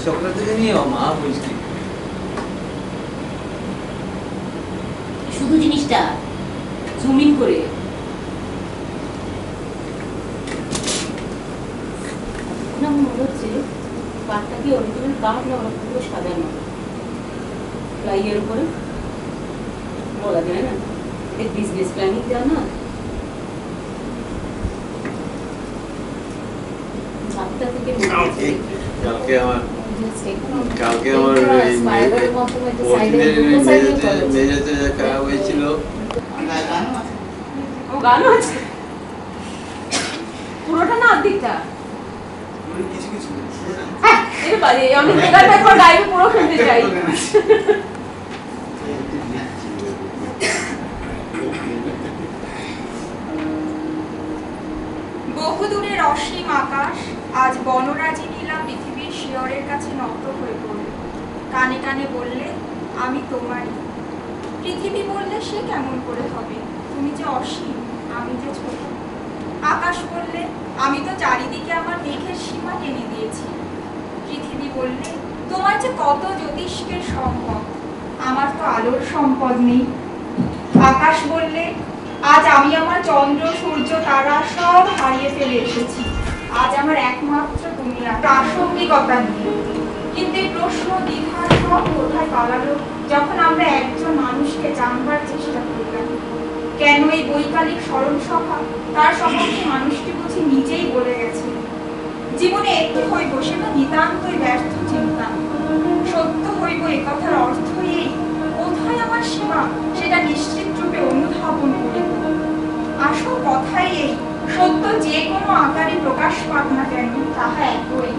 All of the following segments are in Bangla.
সকাল থেকে নিয়ে মা বলছি শুধু জিনিসটা জুম ইন করে না মনে হচ্ছে পাটটা কি অনেকগুলো কাঠ না অনেকগুলো সাজানো ফ্লাইয়ের উপরে বলা যায় না এক বিজনেস প্ল্যানিং দেওয়া না ঝাপটা থেকে কালকে আমার মেজাজে খারাপ হয়েছিল ও গানও আছে পুরোটা না অর্ধেকটা কিছু কিছু এটা বাজে অনেক জায়গায় একবার লাইভে পুরো শুনতে চাই বহুদূরের অসীম আকাশ আজ বনরাজি নীলা পৃথিবীর শিয়রের কাছে নত হয়ে পড়ল। কানে কানে বললে আমি তোমারই। পৃথিবী বললে সে কেমন করে হবে, তুমি যে অসীম আমি যে ছোট। আকাশ বললে আমি তো চারিদিকে আমার মেঘের সীমা টেনে দিয়েছি। পৃথিবী বললে তোমার যে কত জ্যোতিষ্কের সম্পদ, আমার তো আলোর সম্পদ নেই। আকাশ বললে আজ আমি আমার চন্দ্র সূর্য তারা সব হারিয়ে ফেলে এসেছি, আজ আমার একমাত্র তুমি প্রাসঙ্গিকতা নেই। কিন্তু এই প্রশ্ন দ্বিধা সব কোথায় পালালো যখন আমরা একজন মানুষকে জানবার চেষ্টা করলাম। কেন এই বৈকালিক স্মরণ সভা তার সম্পর্কে মানুষটি বুঝি নিজেই বলে গেছে। জীবনে একটু হইব সেটা নিতান্তই ব্যর্থ চিন্তা। সত্য হইব একথার অর্থই এই, কোথায় আমার সীমা সেটা নিশ্চিত রূপে অনুধাবন করিব। আসল কথাই এই, সত্য যে কোনো আকারে প্রকাশ পাক না কেন তাহা একই।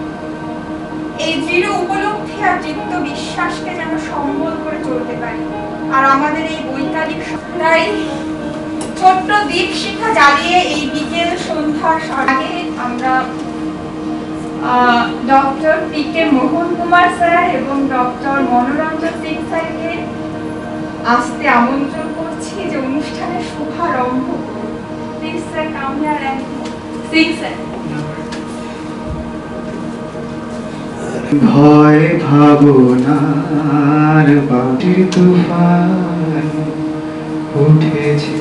এই দৃঢ় উপলব্ধি আর চিত্ত বিশ্বাসকে যেন সম্বল করে চলতে পারি। আর আমাদের এই বৈকালিক তাই ছোট্ট দীপ শিখা জ্বালিয়ে এই বিকেল সন্ধ্যার আগে আমরা doctor P K. Mohan Kumar sir এবং ডক্টর মনোরঞ্জন সিং স্যারকে আসতে আমন্ত্রণ করছি যে অনুষ্ঠানের শুভারম্ভ করুন। Please sir come here and Singh sir. ভয় ভাবনার বাটির তুফান উঠেছে,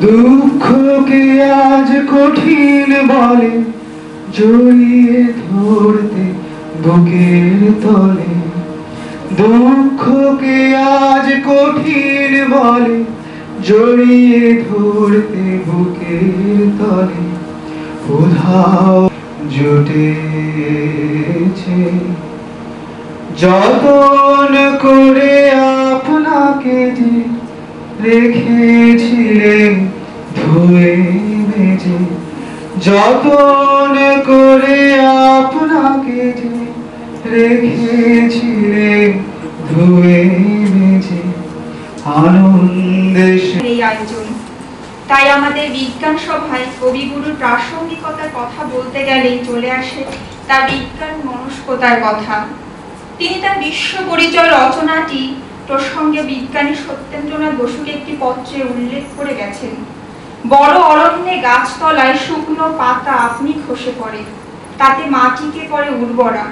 দুঃখকে আজ কঠিন বলে জড়িয়ে ধরতে বুকের তলে। দুঃখকে আজ কঠিন বলে জড়িয়ে ধরতে বুকের তলে। উধাও জুটেছে যতন করে আপনাকে যে রেখেছিলেন ধুয়ে মেজে। যতন করে আপনাকে যে রেখেছিলেন ধুয়ে মেজে। আনন্দে এই আয়োজন তাই আমাদের বিজ্ঞান সভায় কবিগুরুর প্রাসঙ্গিকতার কথা বলতে গেলেই চলে আসে তার বিজ্ঞান মনস্কতার কথা। তিনি তার বিশ্ব পরিচয় রচনাটি প্রসঙ্গে বিজ্ঞানী সত্যেন্দ্রনাথ বসুকে একটি পত্রে উল্লেখ করে গেছেন। বড় অরণ্যে গাছতলায় শুকনো পাতা আপনি খসে পড়ে, তাতে মাটিকে করে উর্বরা।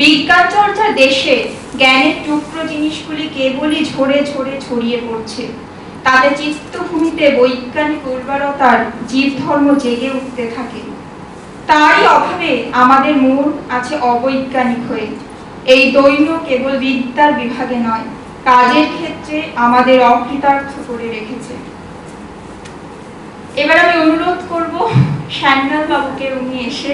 বিজ্ঞান চর্চার দেশে জ্ঞানের টুকরো জিনিসগুলি কেবলই ঝরে ঝরে ছড়িয়ে পড়ছে, তাতে চিত্তভূমিতে বৈজ্ঞানিক উর্বরতার জীবধর্ম জেগে উঠতে থাকে। তারই অভাবে আমাদের মন আছে অবৈজ্ঞানিক হয়ে। এই দৈন্য কেবল বিদ্যার বিভাগে নয়, কাজের ক্ষেত্রে আমাদের অকৃতার্থ করে রেখেছে। এবার আমি অনুরোধ করব শ্যামলাল বাবুকে, উনি এসে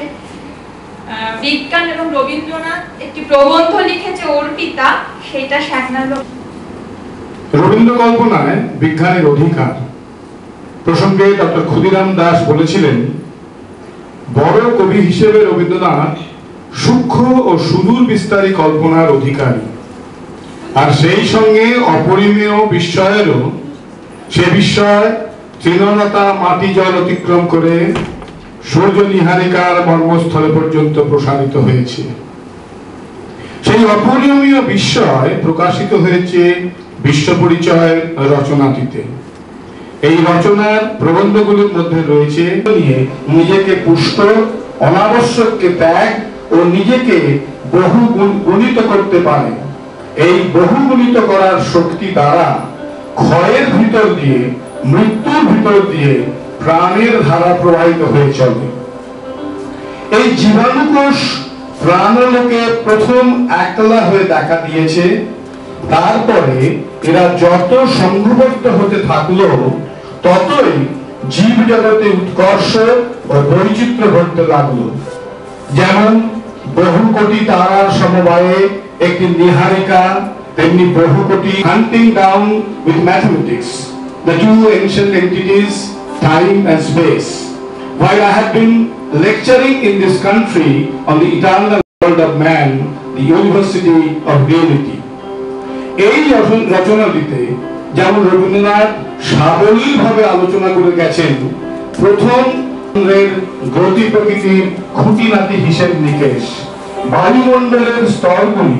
বিজ্ঞান এবং রবীন্দ্রনাথ একটি প্রবন্ধ লিখেছে অর্পিতা, সেটা শ্যামলাল বাবু। রবীন্দ্র কল্পনায় বিজ্ঞানের অধিকার প্রসঙ্গে ডক্টর ক্ষুদিরাম দাস বলেছিলেন, বড় কবি হিসেবে রবীন্দ্রনাথ সূক্ষ্ম ও সুদূর বিস্তারী কল্পনার অধিকারী, আর সেই সঙ্গে অপরিমেয় বিস্ময়েরও। সে বিস্ময় তৃণলতা মাটি জল অতিক্রম করে সূর্য নিহারিকার মর্মস্থলে পর্যন্ত প্রসারিত হয়েছে। সেই অপরিমেয় বিস্ময় প্রকাশিত হয়েছে বিশ্ব পরিচয় রচনাটিতে। এই রচনার প্রবন্ধগুলির মধ্যে রয়েছে নিয়ে নিজেকে পুষ্ট, অনাবশ্যককে ত্যাগ ও ও নিজেকে বহুগুণিত করতে পারে। এই বহুগুণিত করার শক্তি দ্বারা ক্ষয়ের ভিতর দিয়ে, মৃত্যুর ভিতর দিয়ে প্রাণের ধারা প্রবাহিত হয়ে চলে। এই জীবাণুকোষ প্রাণলোকে প্রথম একলা হয়ে দেখা দিয়েছে, তারপরে এরা যত সংঘবদ্ধ হতে থাকলো ততই জীব জগতে উৎকর্ষ ও বৈচিত্র্য ঘটতে লাগলো। যেমন বহু কোটি তারার সমবায়ে একটি নিহারিকা, তেমনি বহু কোটি hunting down with mathematics the two ancient entities, time and space. While I have been lecturing in this country on the eternal world of man, the University of Reality. এই রচনাটিতে যেমন রবীন্দ্রনাথ সাবলীলভাবে আলোচনা করে গেছেন প্রথম গতি প্রকৃতির খুঁটিনাটি হিসেব নিকেশ, বায়ুমণ্ডলের স্তরগুলি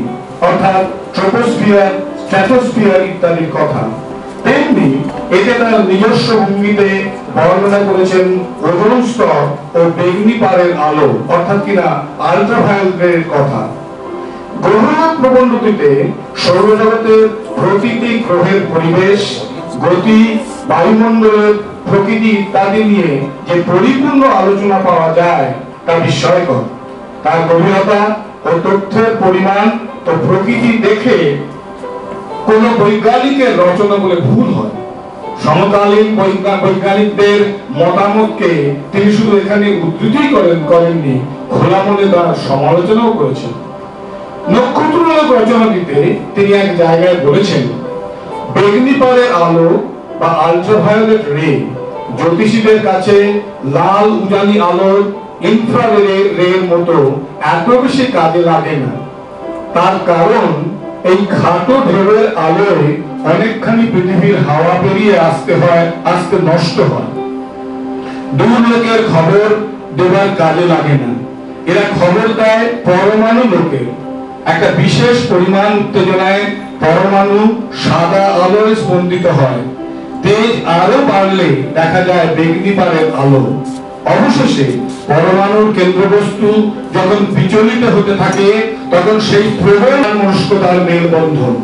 অর্থাৎ ট্রপোস্ফিয়ার, স্ট্র্যাটোস্ফিয়ার ইত্যাদির কথা, তেমনি এতে তার নিজস্ব ভঙ্গিতে বর্ণনা করেছেন ওজোন স্তর ও বেগনিপারের আলো অর্থাৎ কিনা আল্ট্রাভায়োলেটের কথা। গ্রহণাত্মক প্রবন্ধটিতে সৌরজগতের প্রতিটি গ্রহের পরিবেশ, গতি, বায়ুমণ্ডলের প্রকৃতি ইত্যাদি নিয়ে যে পরিপূর্ণ আলোচনা পাওয়া যায় তা বিস্ময়কর। তার গভীরতা ও তথ্যের পরিমাণ ও প্রকৃতি দেখে কোন বৈজ্ঞানিকের রচনা বলে ভুল হয়। সমকালীন বৈজ্ঞানিকদের মতামতকে তিনি শুধু এখানে উদ্ধৃতি করেননি, খোলা মনে তার সমালোচনাও করেছেন। নক্ষত্রলোক রচনাটিতে তিনি এক জায়গায় বলেছেন, বেগনিপারের আলো বা আল্ট্রাভায়োলেট রে জ্যোতিষীদের কাছে লাল উজানি আলোর ইনফ্রারের মতো এত বেশি কাজে লাগে না। তার কারণ এই খাটো ঢেউয়ের আলোয় অনেকখানি পৃথিবীর হাওয়া পেরিয়ে আসতে নষ্ট হয়। দূর লোকের খবর দেবার কাজে লাগে না। এরা খবর দেয় পরমাণু লোকের। একটা বিশেষ পরিমাণ উত্তেজনায় পরমাণু সাদা আলোয় স্পন্দিত হয়। তেজ আরো বাড়লে দেখা যায় বেগনিপারের আলো। অবশেষে পরমাণুর কেন্দ্রবস্তু যখন বিচলিত হতে থাকে তখন সেই প্রবল মনস্কতার মেলবন্ধন।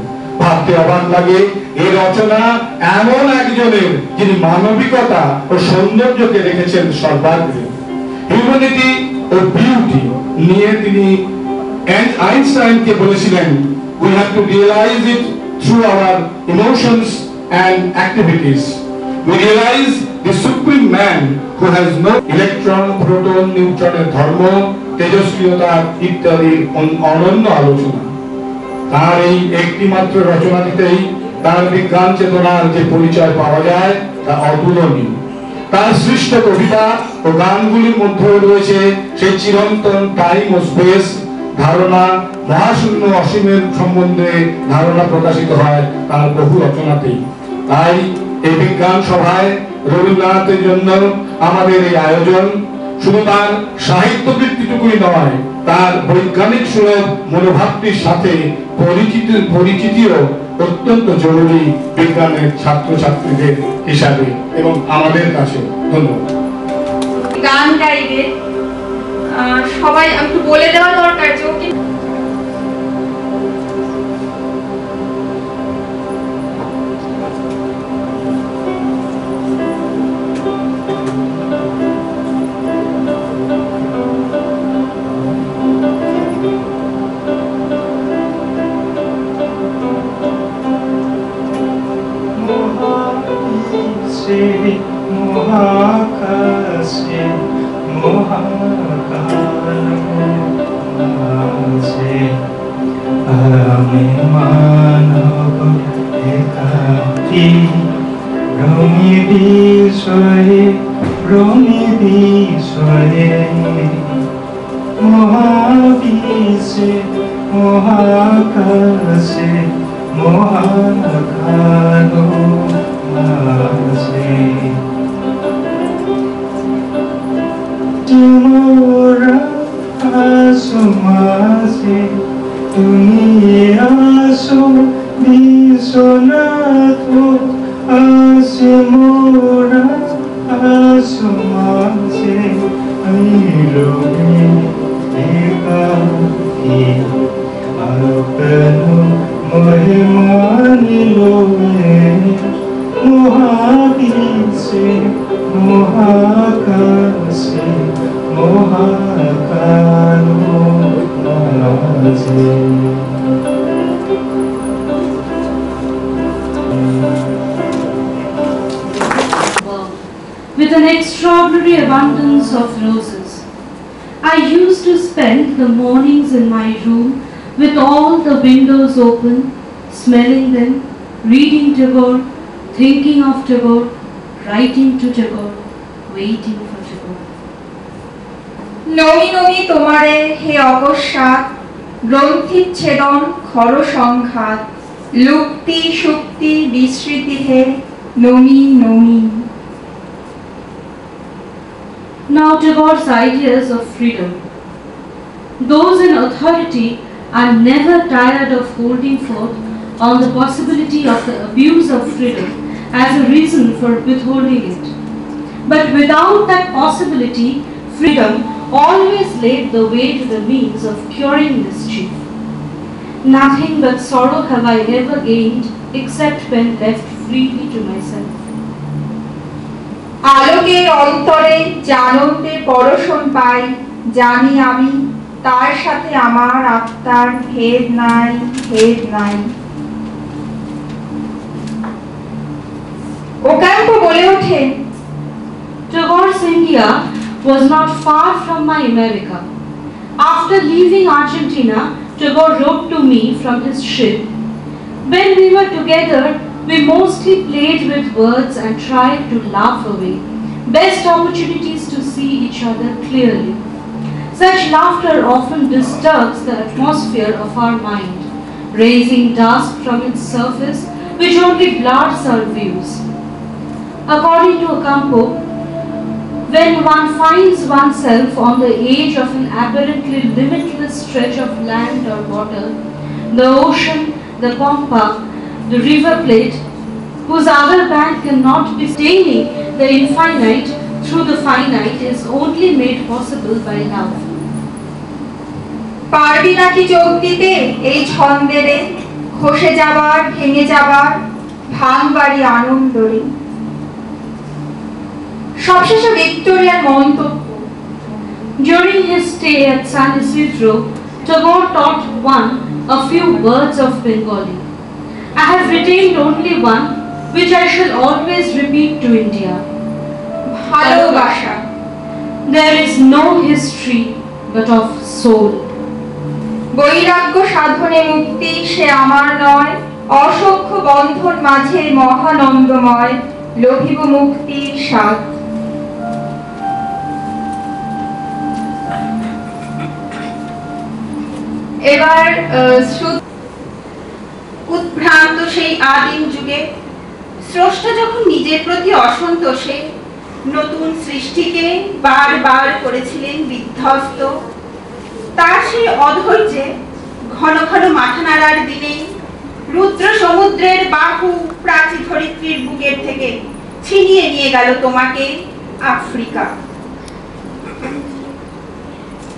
ভাবতে অবাক লাগে এই রচনা এমন একজনের যিনি মানবিকতা ও সৌন্দর্যকে রেখেছেন সর্বাগ্রে। হিউম্যানিটি ও বিউটি নিয়ে তিনি আইনস্টাইনকে বলেছিলেন, we have to realize it through our emotions and activities. We realize the supreme man who has no electron, proton, neutron ধর্ম, তেজস্ক্রিয়তা ইত্যাদি অনন্য আলোচনা। তার এই একটি মাত্র রচনাটিতেই তার বিজ্ঞান চেতনার যে পরিচয় পাওয়া যায় তা অতুলনীয়। তার সৃষ্ট কবিতা ও গানগুলির মধ্যে রয়েছে সেই চিরন্তন টাইম ও স্পেস ধারণা, মহাশূন্য অসীমের সম্বন্ধে ধারণা প্রকাশিত হয় তার বহু রচনাতেই। তাই এই বিজ্ঞান সভায় রবীন্দ্রনাথের জন্য আমাদের এই আয়োজন শুধু তার সাহিত্য বৃত্তিটুকুই নয়, তার বৈজ্ঞানিক সুলভ মনোভাবটির সাথে পরিচিতিও অত্যন্ত জরুরি বিজ্ঞানের ছাত্রছাত্রীদের হিসাবে এবং আমাদের কাছে। ধন্যবাদ। গান গাইবে সবাই একটু বলে দেওয়া দরকার যে ওকে মহাকাশে মহাকাশে আমি মানব একাকী রমি বিষয়ে মহাবিশ্বে মহাকাশে মহাকালো মাঝে তোমরা আসো মাঝে তুমি আসো বিশ্বনাথ আসে মোরা আসো মাঝে রবি কাহি আপনো মহে মানিলোৱে মহাবিশ্বে মহাকাশে মহাকালো মাঝে। With an extraordinary abundance of roses. I used to spend the mornings in my room with all the windows open, smelling them, reading Tagore, thinking of Tagore, writing to Tagore, waiting for Tagore. Nomi Nomi তোমারে হে অকস্মাৎ গ্রন্থিচ্ছেদন খর সংঘাত লুপ্তি সুক্তি বিস্মৃতি হে Nomi Nomi. Now Tagore's ideas of freedom. Those in authority are never tired of holding forth on the possibility of the abuse of freedom as a reason for withholding it. But without that possibility, freedom always laid the way to the means of curing mischief. Nothing but sorrow have I ever gained except when left freely to myself. আলোকের অন্তরে জানতে পরশন পাই জানি আমি তার সাথে আমার আত্মার ভেদ নাই ভেদ নাই। ওকাম্পো বলে ওঠেন, Tagore's India was not far from my America. After leaving Argentina, Tagore wrote to me from his ship. When we were together, we mostly played with words and tried to laugh away. Best opportunities to see each other clearly. Such laughter often disturbs the atmosphere of our mind, raising dust from its surface which only blurs our views. According to Ocampo, when one finds oneself on the edge of an apparently limitless stretch of land or water, the ocean, the pampa, the river plate, whose other bank cannot be staining the infinite through the finite, is only made possible by love. পারবি নাকি যোগ দিতে এই ছন্দেরে খসে যাবার ভেঙে যাবার ভাঙবাড়ি আনন্দরে। সবশেষে ভিক্টোরিয়ার মন্তব্য, During his stay at San Isidro, Tagore taught one a few words of Bengali. I have retained only one, which I shall always repeat to India. ভালোবাসা। There is no history but of soul. বৈরাগ্য সাধনে মুক্তি সে আমার নয়, অসংখ্য বন্ধন মাঝে মহানন্দময় লোভিব মুক্তির স্বাদ। এবার উদ্ভ্রান্ত সেই আদিম যুগে স্রষ্টা যখন নিজের প্রতি অসন্তোষে নতুন সৃষ্টিকে বারবার করেছিলেন বিধ্বস্ত, তার সেই অধৈর্যে ঘন ঘন মাথা নাড়ার দিনে রুদ্র সমুদ্রের বাহু প্রাচী ধরিত্রীর বুকের থেকে ছিনিয়ে নিয়ে গেল তোমাকে আফ্রিকা।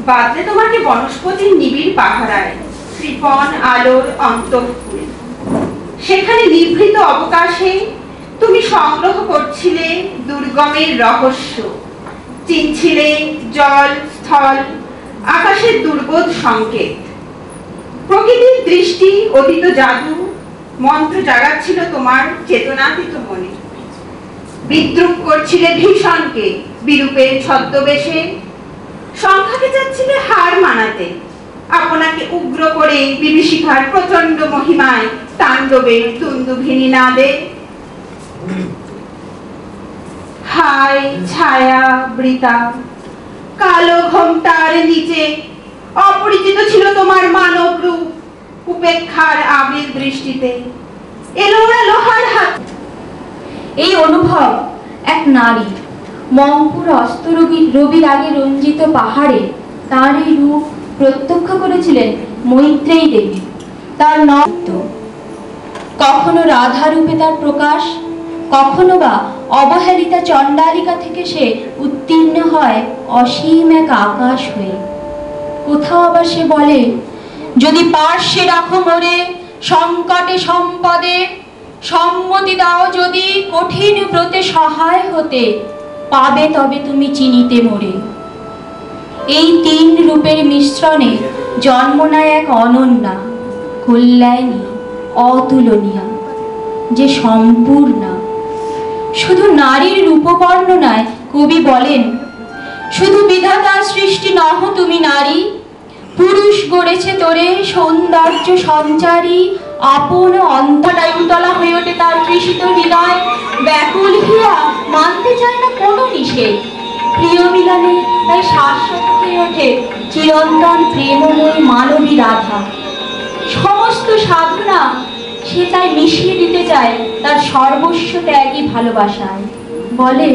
বাদলে তোমাকে বনস্পতির নিবিড় পাহারায় কৃপণ আলোর অন্তঃপুরে, সেখানে নিভৃত অবকাশে তুমি সংগ্রহ করছিলে দুর্গমের রহস্য, চিনছিলে জল স্থল আকাশের দুর্বোধ সংকেত। প্রকৃতির দৃষ্টি অতীত জাদু মন্ত্র জাগাচ্ছিল তোমার চেতনাতীত মনে। বিদ্রুপ করছিলে ভীষণকে বিরূপের ছদ্মবেশে, সংখ্যাকে চাচ্ছিলে হার মানাতে, আপনাকে উগ্র করে বিভীষিকার প্রচন্ড মহিমায় তাণ্ডবে দুন্দুভিনী নাদে। হায় ছায়া বৃতা, কালো ঘোমটার নিচে অপরিচিত ছিল তোমার মানব রূপ, উপেক্ষার আবির দৃষ্টিতে এলোরা লোহার হাত। এই অনুভব এক নারী মংপুর রবির আগে রঞ্জিত পাহাড়ে তার এই রূপ প্রত্যক্ষ করেছিলেন মৈত্রেয়ী দেবী। তার নৃত্য কখনো রাধা রূপে তার প্রকাশ, কখনো বা অবহেলিতা চণ্ডালিকা থেকে সে উত্তীর্ণ হয় অসীম এক আকাশ হয়ে। কোথাও আবার সে বলে, যদি পার্শ্বে রাখো মোরে সংকটে সম্পদে, সম্মতি দাও যদি কঠিন ব্রতে সহায় হতে, পাবে তবে তুমি চিনিতে মোরে। এই তিন রূপের মিশ্রণে জন্ম নেয় এক অনন্যা, কল্যাণী, অতুলনীয়া, যে সম্পূর্ণা। শুধু নারীর রূপবর্ণনায় কবি বলেন, শুধু বিধাতার সৃষ্টি নহ তুমি নারী, পুরুষ গড়েছে তোরে সৌন্দর্য সঞ্চারী, আপন অন্তরায় উতলা হয়ে ওঠে তার তৃষিত হৃদয়, ব্যাকুল হিয়া মানতে চায় না কোনো নিষেধ, প্রিয় মিলনে তাই শাশ্বত হয়ে ওঠে চিরন্তন প্রেমময়ী মানবী রাধা। সমস্ত সাধনা সে তাই মিশিয়ে দিতে চায় তার সর্বস্ব ত্যাগী ভালোবাসায়। বলে,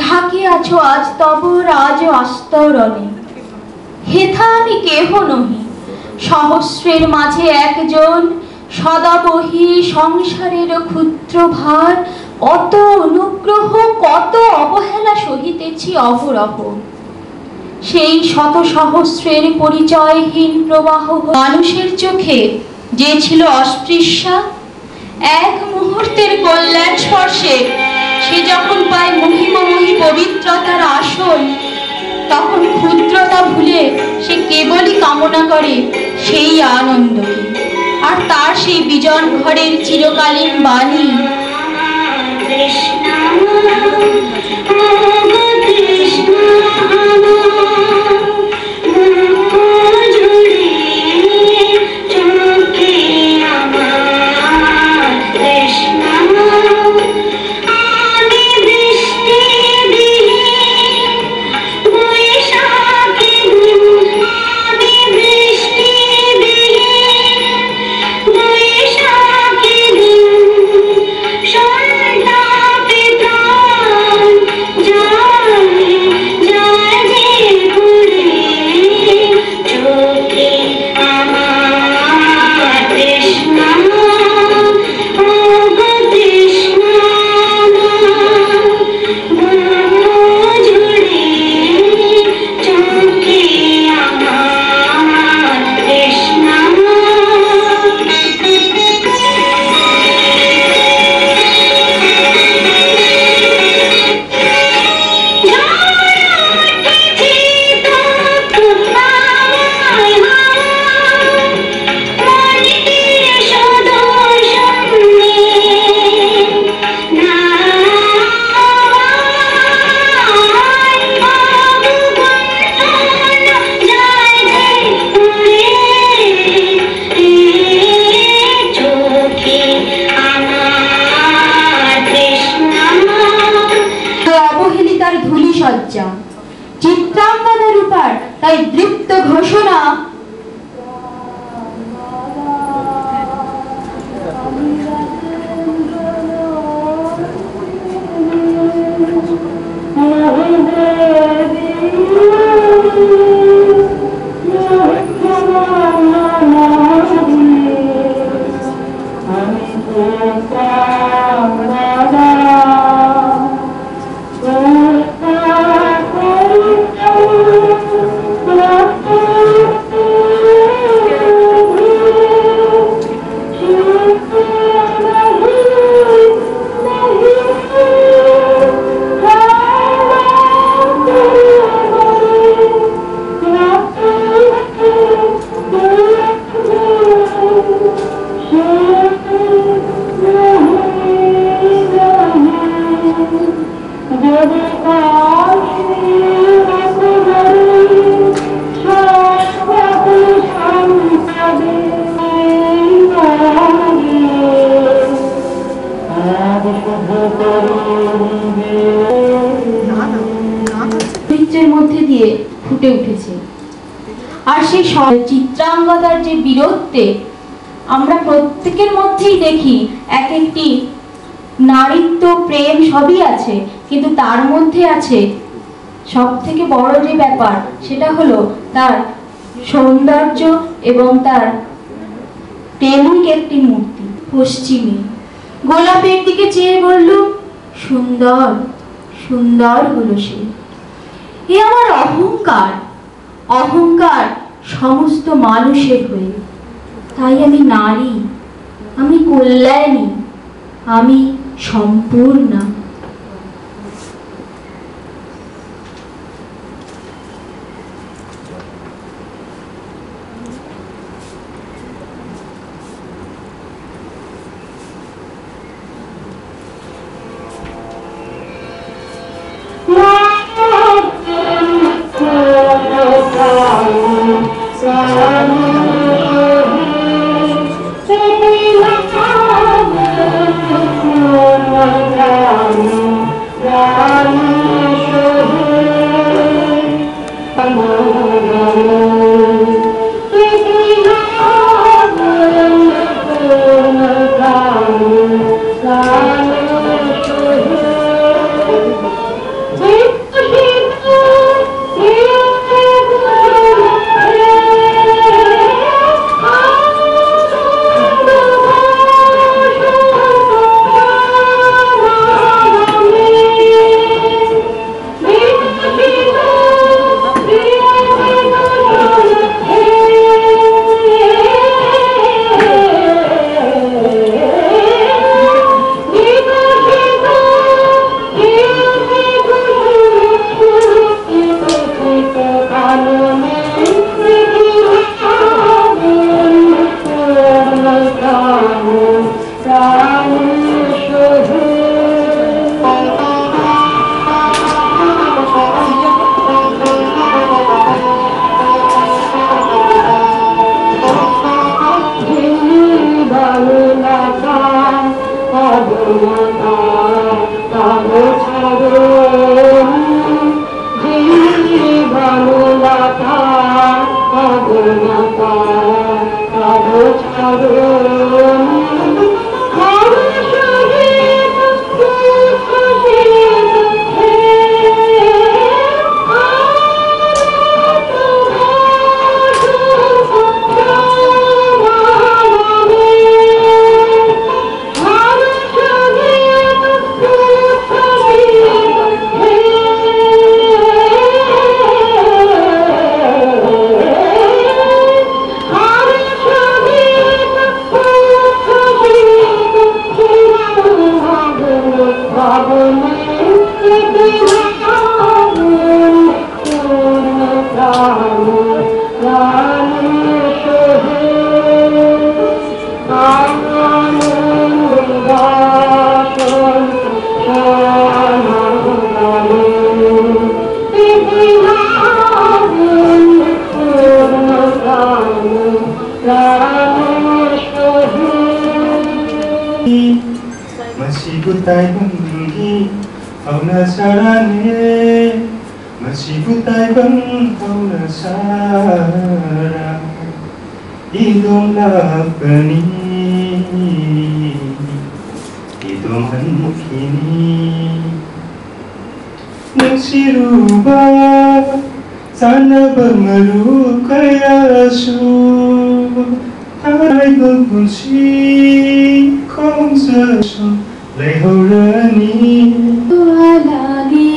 ঢাকিয়াছো আজ তব রাজ আস্তরণে। হেথা আমি কেহ নহি, সহস্রের মাঝে একজন, সদাবহি সংসারের ক্ষুদ্র ভার অত অনুগ্রহ কত অবহেলা সহিতেছি অহরহ। সেই শত সহস্রের পরিচয়হীন প্রবাহ মানুষের চোখে যে ছিল অস্পৃশ্যা, এক মুহূর্তের কল্যাণ স্পর্শে সে যখন পায় মহিমময়ী পবিত্রতার আসন, তখন ক্ষুদ্রতা ভুলে সে কেবলই কামনা করে সেই আনন্দকে, আর তার সেই বিজন ঘরের চিরকালীন বাণী, চিত্রাঙ্গদের উপর তাই দৃপ্ত ঘোষণা, মধ্যে দিয়ে ফুটে উঠেছে। আর সেই চিত্রাঙ্গদার যে বীরত্বে আমরা প্রত্যেকের মধ্যেই দেখি এক একটি নারীত্ব, প্রেম সবই আছে, কিন্তু তার মধ্যে আছে সব থেকে বড় যে ব্যাপার, সেটা হলো তার সৌন্দর্য এবং তার প্রেমিক একটি মূর্তি। পশ্চিমে গোলাপের দিকে চেয়ে বলল, সুন্দর সুন্দর হলো সে। এ আমার অহংকার, অহংকার সমস্ত মানুষের হয়ে। তাই আমি নারী, আমি কল্যাণী, আমি Sampurna. Masih butai bengi Auna sarane Masih butai beng Auna sara Idong lapani Idong hankini Nasiruba Sana bermeru kaya su Hai berkunci Kong sesu Leho rani লাগে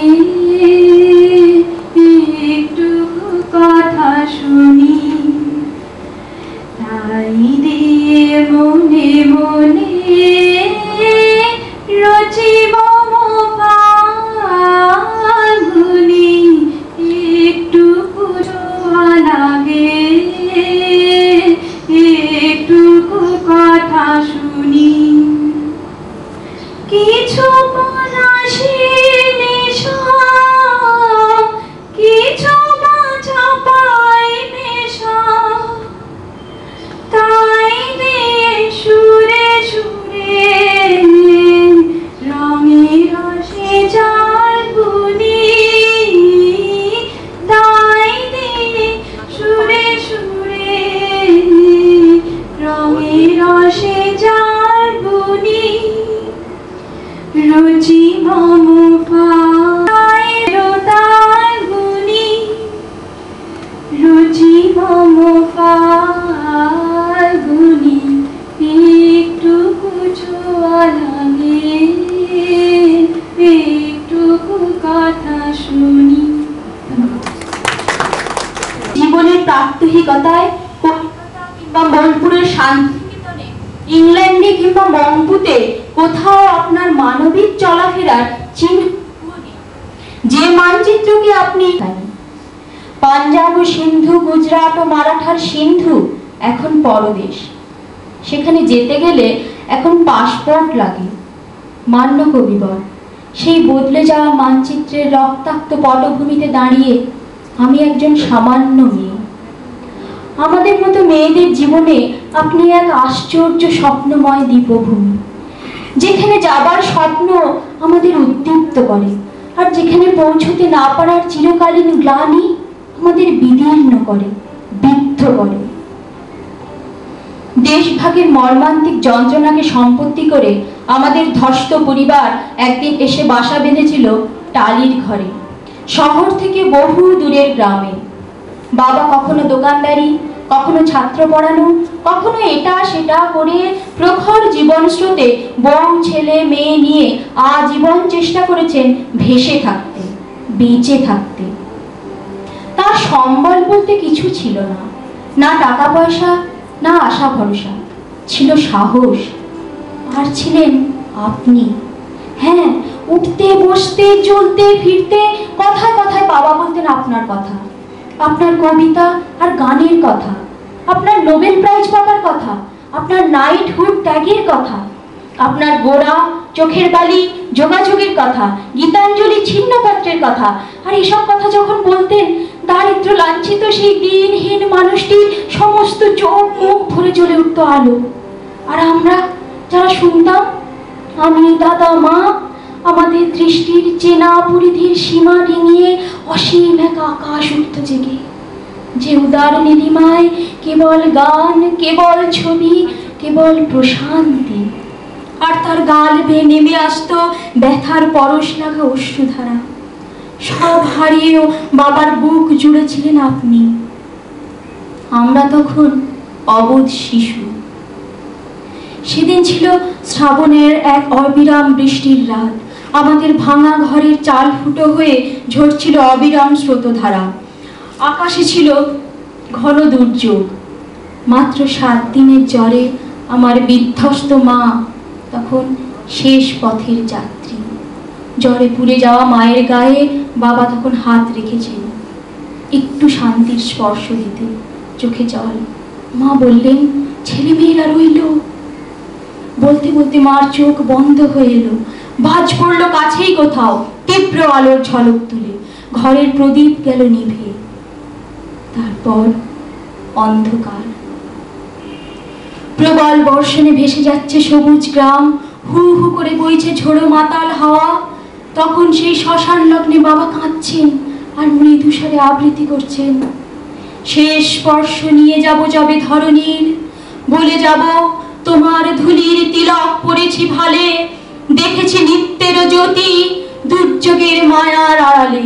একটু কথা শুনি তাই দিয়ে মনে মনে রচিব ফাগুনি একটু লাগে একটু কথা শুনি কিছু পলাশি নেশা কিছু বাঁচা পাই নেশা তাই দিয়ে সুরে সুরে রঙে রসে যার বুনি তাই দিয়ে সুরে সুরে রঙে রসে যার বুনি রুচি মম ফাগুনি রুচি মম ফাগুনি একটুকু ছোঁয়া লাগে একটুকু কথা শুনি। জীবনের প্রাত্যহিকতায় কলকাতা কিংবা বোলপুরের শান্তিনিকেতনে ইংল্যান্ডে কিংবা মংপুতে কোথাও আপনার মানবিক চলাফেরার চিহ্ন যে মানচিত্রকে আপনি পাঞ্জাব ও সিন্ধু গুজরাট ও মারাঠার সিন্ধু এখন পরদেশ সেখানে যেতে গেলে এখন পাসপোর্ট লাগে মান্য কবিবর সেই বদলে যাওয়া মানচিত্রের রক্তাক্ত পটভূমিতে দাঁড়িয়ে আমি একজন সামান্য মেয়ে আমাদের মতো মেয়েদের জীবনে আপনি এক আশ্চর্য স্বপ্নময় দীপভূমি যেখানে যাবার স্বপ্ন আমাদের উদ্দীপ্ত করে আর যেখানে পৌঁছতে না পারার চিরকালীন গ্লানি আমাদের বিদীর্ণ করে বিদ্ধ করে দেশভাগের মর্মান্তিক যন্ত্রণাকে সম্পত্তি করে আমাদের ধ্বস্ত পরিবার একদিন এসে বাসা বেঁধেছিল টালির ঘরে শহর থেকে বহু দূরের গ্রামে বাবা কখনো দোকানদারি কখনো ছাত্র পড়ানো কখনো এটা সেটা করে প্রখর জীবন স্রোতে বউ ছেলে মেয়ে নিয়ে আজীবন চেষ্টা করেছেন ভেসে থাকতে বেঁচে থাকতে তার সম্বল বলতে কিছু ছিল না না টাকা পয়সা না আশা ভরসা ছিল সাহস আর ছিলেন আপনি হ্যাঁ উঠতে বসতে চলতে ফিরতে কথায় কথায় বাবা বলতেন আপনার কথা আপনার কবিতা আর গানের কথা আপনার নোবেল প্রাইজ পাওয়ার কথা আপনার নাইটহুড ট্যাগের কথা আপনার গোড়া চোখের বালি যোগাযোগের কথা গীতাঞ্জলি ছিন্নপাত্রের কথা আর এসব কথা যখন বলতেন দারিদ্র লাঞ্ছিত সেই দিনহীন মানুষটির সমস্ত চোখ মুখ ভরে জ্বলে উঠত আলো আর আমরা যারা শুনতাম আমি দাদা মা আমাদের দৃষ্টির চেনা পরিধির সীমা ডিঙিয়ে অসীম এক আকাশ উঠত জেগে যে উদার নীলিমায় কেবল গান, কেবল ছবি, কেবল প্রশান্তি। আর তার গাল বেয়ে নেমে আসতো ব্যথার পরশ লাগা অশ্রুধারা। সব হারিয়েও বাবার বুক জুড়েছিলেন আপনি। আমরা তখন অবোধ শিশু। সেদিন ছিল শ্রাবণের এক অবিরাম বৃষ্টির রাত। আমাদের ভাঙা ঘরের চাল ফুটো হয়ে ঝরছিল অবিরাম স্রোতধারা। আকাশে ছিল ঘন দুর্যোগ। মাত্র 7 দিনের জ্বরে আমার বিধ্বস্ত মা তখন শেষ পথের যাত্রী। জ্বরে পুড়ে যাওয়া মায়ের গায়ে বাবা তখন হাত রেখেছেন একটু শান্তির স্পর্শ দিতে। চোখে জল। মা বললেন, ছেলে মেয়েরা রইল। বলতে বলতে মার চোখ বন্ধ হয়ে এলো। ভাঁজ পড়লো কাছেই কোথাও, তীব্র আলোর ঝলক তুলে। ঘরের প্রদীপ গেল নিভে। তারপর অন্ধকার। প্রবল বর্ষণে ভেসে যাচ্ছে সবুজ গ্রাম। হু হু করে বইছে ঝোড়ো মাতাল হাওয়া। তখন সেই শ্মশান লগ্নে বাবা কাঁদছেন আর মৃদু স্বরে আবৃত্তি করছেন, শেষ স্পর্শ নিয়ে যাব যবে ধরণীর, বলে যাব তোমার ধুলির তিলক পড়েছি ভালে, দেখেছি নিত্যের জ্যোতি দুর্যোগের মায়ার আড়ালে,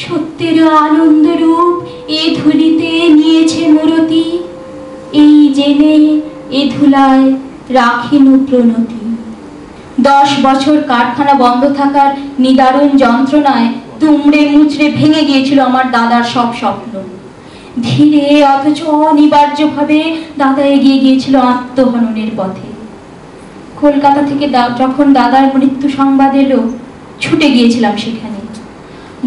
সত্যের আনন্দ রূপ এ ধুলিতে নিয়েছে মূরতি, এই জেনে এ ধুলায় রাখিনু প্রণতি। 10 বছর কারখানা বন্ধ থাকার নিদারুণ যন্ত্রণায় দুমড়ে মুচড়ে ভেঙে গিয়েছিল আমার দাদার সব স্বপ্ন। ধীরে অথচ অনিবার্যভাবে দাদা এগিয়ে গিয়েছিল আত্মহননের পথে। কলকাতা থেকে যখন দাদার মৃত্যু সংবাদ এলো, ছুটে গিয়েছিলাম সেখানে।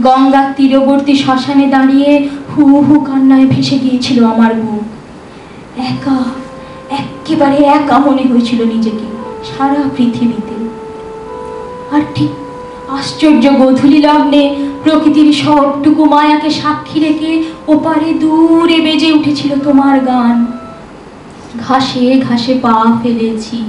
গঙ্গার তীরবর্তী শ্মশানে দাঁড়িয়ে হু হু কান্নায় ভেসে গিয়েছিল আমার বুক। একা, একেবারে একা মনে হয়েছিল নিজেকে সারা পৃথিবীতে। আর ঠিক আশ্চর্য গোধূলি লগ্নে প্রকৃতির সবটুকু মায়াকে সাক্ষী রেখে ওপারে দূরে বেজে উঠেছিল তোমার গান। ঘাসে ঘাসে পা ফেলেছি,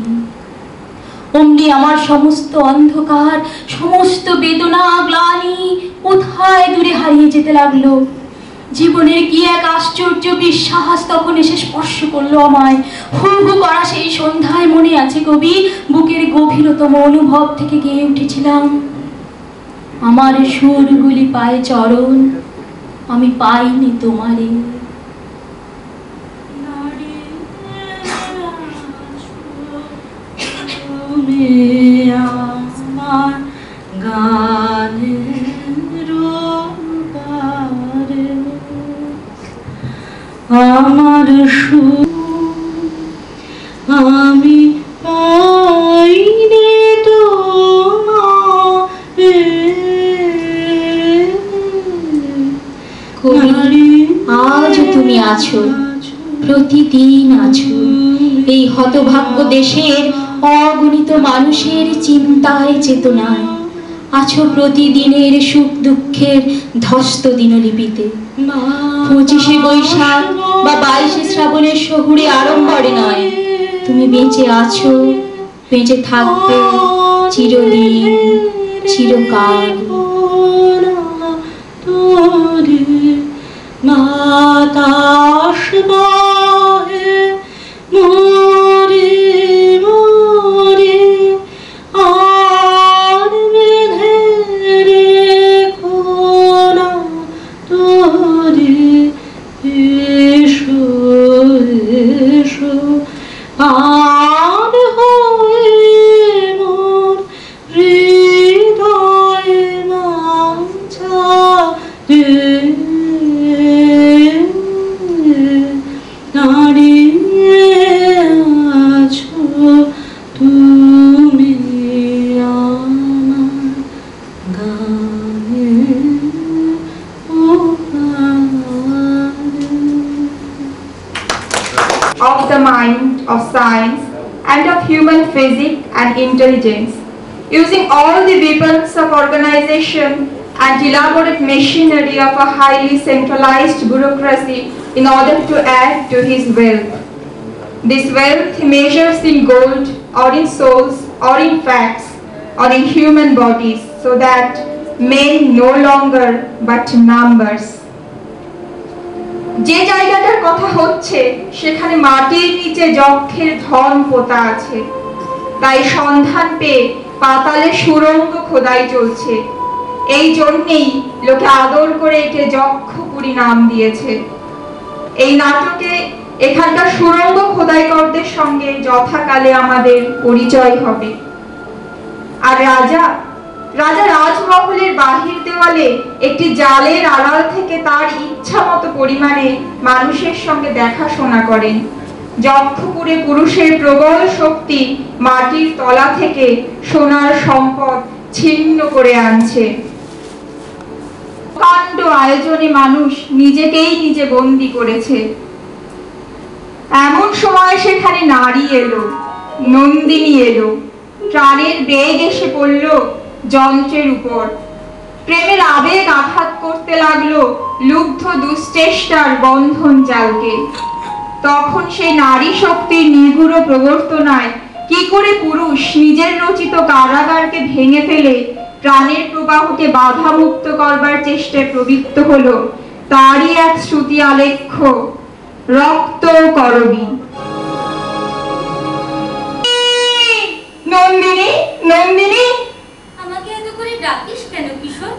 অমনি আমার সমস্ত অন্ধকার, সমস্ত বেদনা গ্লানি কোথায় দূরে হারিয়ে যেতে লাগলো। জীবনের কি এক আশ্চর্য বিশ্বাস তখন এসে স্পর্শ করলো আমায়। হু হু করা সেই সন্ধ্যায় মনে আছে কবি, বুকের গভীরতম অনুভব থেকে গেয়ে উঠেছিলাম, আমার সুরগুলি পায় চরণ, আমি পাইনি তোমারে। আমার গানের রূপারে, আমার সুর আমি পাইনি তোমারে। আজ তুমি আছো, প্রতিদিন আছো এই হতভাগ্য দেশের অগণিত মানুষের চিন্তায় চেতনায়, আছো প্রতিদিনের সুখ দুঃখের ধস্ত দিনলিপিতে। 25শে বৈশাখ বা 22শে শ্রাবণের শহুরে আড়ম্বরে নয়, তুমি বেঁচে আছো, বেঁচে থাকবে চিরদিন, চিরকাল। বাতাস বহে মরে মরে, আর বেঁধে রেখো না তোরে। এসো এসো পার হয়ে মোর হৃদয়ে মাঝারে, দাঁড়িয়ে আছো তুমি আমার গানের ওপারে। Of the mind, of science, and of human physics and intelligence, using all the weapons of organization and elaborate machinery of a highly centralized bureaucracy in order to add to his wealth. This wealth he measures in gold, or in souls, or in facts, or in human bodies, so that men no longer but numbers. যে জায়গাটার কথা হচ্ছে সেখানে মাটির নিচে যক্ষের ধন পোতা আছে, তাই সন্ধান পেয়ে পাতালে সুড়ঙ্গ খোদাই চলছে। এই জন্যেই লোকে আদর করে একে যক্ষপুরী নাম দিয়েছে। এই নাটকে এখানকার সুড়ঙ্গ খোদাইকরদের সঙ্গে যথাকালে আমাদের পরিচয় হবে। আর রাজা রাজমহলের বাহির দেওয়ালে একটি জালের আড়াল থেকে তার ইচ্ছা মতো পরিমাণে মানুষের সঙ্গে দেখাশোনা করেন। যক্ষপুরে পুরুষের প্রবল শক্তি মাটির তলা থেকে সোনার সম্পদ ছিন্ন করে আনছে। কাণ্ড আয়োজনে মানুষ নিজেকেই নিজে বন্দী করেছে। এমন সময় সেখানে নারী এলো, নন্দিনী এলো। প্রাণের বেগ এসে পড়ল যন্ত্রের উপর। প্রেমের আবেগ আঘাত করতে লাগলো লুব্ধ দুশ্চেষ্টার বন্ধন জালকে। তখন সেই নারী শক্তির নিগুড় প্রবর্তনায় কি করে পুরুষ নিজের রচিত কারাগারকে ভেঙে ফেলে প্রাণের প্রবাহকে বাধা মুক্ত করবার চেষ্টায় প্রবৃত্ত হলো, তারই এক শ্রুতি আলেখ্য রক্ত করবী। নন্দিনী, নন্দিনী, আমাকে এত করে ডাকিস কেন কিশোর?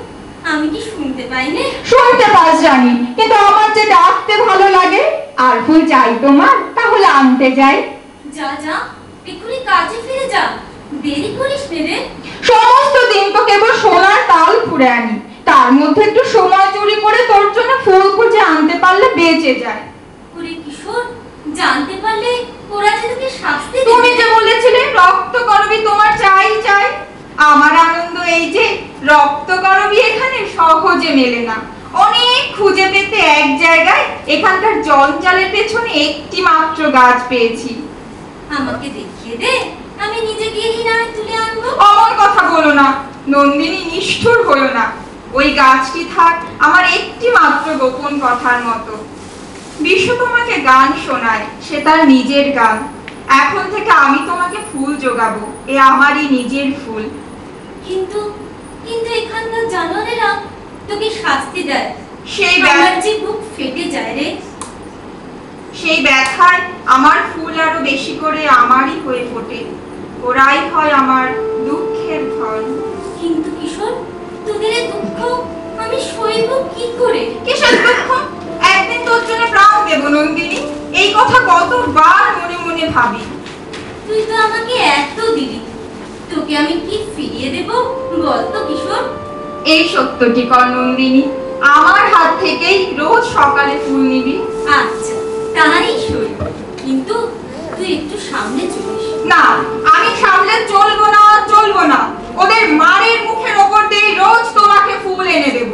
আমি কি শুনতে পাই না? শুনতে পাস জানি, কিন্তু আমার যে ডাকতে ভালো লাগে। আর ফুল চাই তোমার, তাহলে আনতে যাই। যা যা, এক্ষুনি কাজে ফিরে যা, দেরি করিস নে রে। সমস্ত দিন তো কেবল সোনার তাল ফুঁড়ে আনি, তার মধ্যে একটু সময় চুরি করে তোর জন্য ফুল খুঁজে আনতে পারলে বেঁচে যায়। ওরে কিশোর, জানতে পারলে ওরা যে তোকে শাস্তি দেবে। তুমি যে বলেছিলে রক্ত করবি তোমার চাই চাই, আমার আনন্দ এই যে রক্ত করবি এখানে সহজে মেলে না। অনেক খুঁজে পেতে এক জায়গায় এখানকার জঞ্জালের পেছনে একটি মাত্র গাছ পেয়েছি। আমাকে দেখিয়ে দে, আমি নিজে গিয়েই না তুলে আনবো। অমন কথা বলো না নন্দিনী, নিষ্ঠুর হলো না। ওই গাছটি থাক আমার একটি মাত্র গোপন কথার মতো। বিশ্ব তোমাকে গান শোনায়, সে তার নিজের গান। এখন থেকে আমি তোমাকে ফুল জোগাবো, এ আমারই নিজের ফুল। কিন্তু কিন্তু এখানকার জানোয়ারেরা তোকে শাস্তি দেয়, সেই আমার যে বুক ফেটে যায় রে। সেই ব্যথায় আমার ফুল আরো বেশি করে আমারই হয়ে ফোটে, ওরাই হয় আমার দুঃখের ধন। কিন্তু কিশোর, তোদের দুঃখ আমি সইব কি করে? কিসের দুঃখ? একদিন তোর জন্য প্রাণ দেব নন্দিনী, এই কথা কতবার মনে মনে ভাবি। তুই তো আমাকে এত দিলি, তোকে আমি কি ফিরিয়ে দেব বলতো কিশোর? এই সত্যটি কর নন্দিনী, আমার হাত থেকেই রোজ সকালে ফুল নিবি। আচ্ছা তাই সই, কিন্তু তুই একটু সামনে চলিস। না, আমি সামনে চলবো না, চলবো না। ওদের মারের মুখের ওপর দিয়ে রোজ তোমাকে ফুল এনে দেব।